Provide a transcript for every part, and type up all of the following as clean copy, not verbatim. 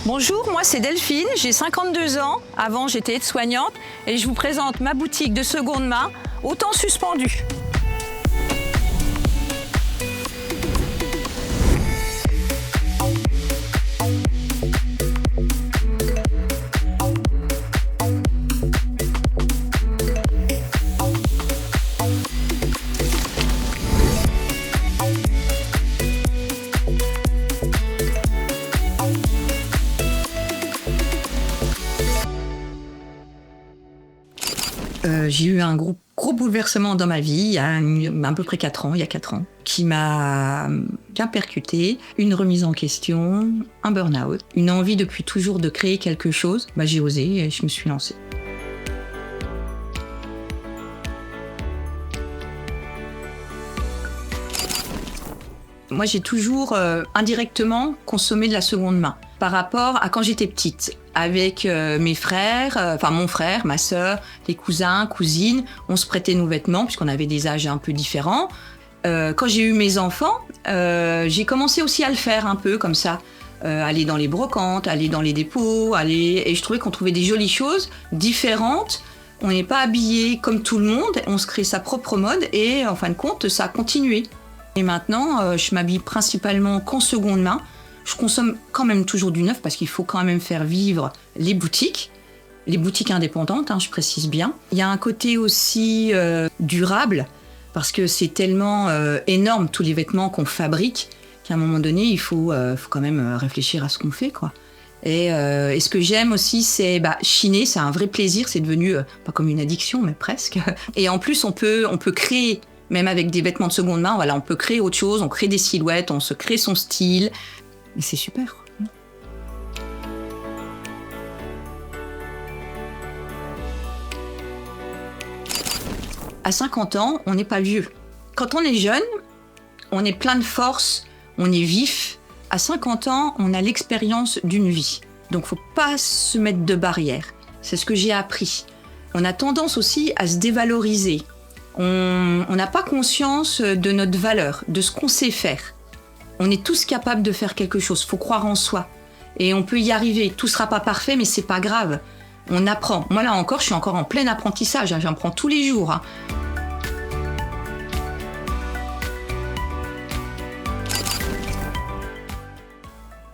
Bonjour, moi c'est Delphine, j'ai 52 ans. Avant j'étais aide-soignante et je vous présente ma boutique de seconde main au temps suspendu. J'ai eu un gros bouleversement dans ma vie il y a à peu près 4 ans, qui m'a bien percuté. Une remise en question, un burn-out, une envie depuis toujours de créer quelque chose. J'ai osé et je me suis lancée. Moi, j'ai toujours indirectement consommé de la seconde main par rapport à quand j'étais petite. Avec mes frères, mon frère, ma sœur, les cousins, cousines, on se prêtait nos vêtements puisqu'on avait des âges un peu différents. Quand j'ai eu mes enfants, j'ai commencé aussi à le faire un peu comme ça. Aller dans les brocantes, aller dans les dépôts, et je trouvais qu'on trouvait des jolies choses différentes. On n'est pas habillé comme tout le monde, on se crée sa propre mode et en fin de compte, ça a continué. Et maintenant, je m'habille principalement qu'en seconde main. Je consomme quand même toujours du neuf parce qu'il faut quand même faire vivre les boutiques indépendantes, je précise bien. Il y a un côté aussi durable parce que c'est tellement énorme tous les vêtements qu'on fabrique qu'à un moment donné, il faut quand même réfléchir à ce qu'on fait, quoi. Et ce que j'aime aussi, c'est chiner, c'est un vrai plaisir, c'est devenu pas comme une addiction, mais presque. Et en plus, on peut créer, même avec des vêtements de seconde main, on peut créer autre chose, on crée des silhouettes, on se crée son style. Et c'est super. À 50 ans, on n'est pas vieux. Quand on est jeune, on est plein de force, on est vif. À 50 ans, on a l'expérience d'une vie. Donc, il ne faut pas se mettre de barrières. C'est ce que j'ai appris. On a tendance aussi à se dévaloriser. On n'a pas conscience de notre valeur, de ce qu'on sait faire. On est tous capables de faire quelque chose, il faut croire en soi. Et on peut y arriver, tout ne sera pas parfait, mais c'est pas grave. On apprend. Moi là encore, je suis encore en plein apprentissage, j'en prends tous les jours.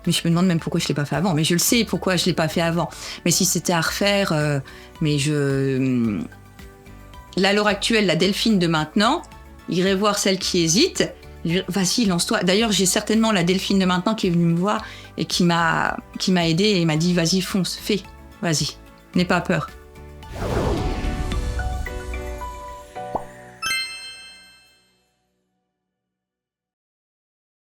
Mais je me demande même pourquoi je ne l'ai pas fait avant. Mais je le sais pourquoi je ne l'ai pas fait avant. Mais si c'était à refaire, là, à l'heure actuelle, la Delphine de maintenant, irait voir celle qui hésite. Vas-y, lance-toi. D'ailleurs, j'ai certainement la Delphine de maintenant qui est venue me voir et qui m'a aidée et m'a dit « Vas-y, fonce, fais, vas-y, n'aie pas peur ».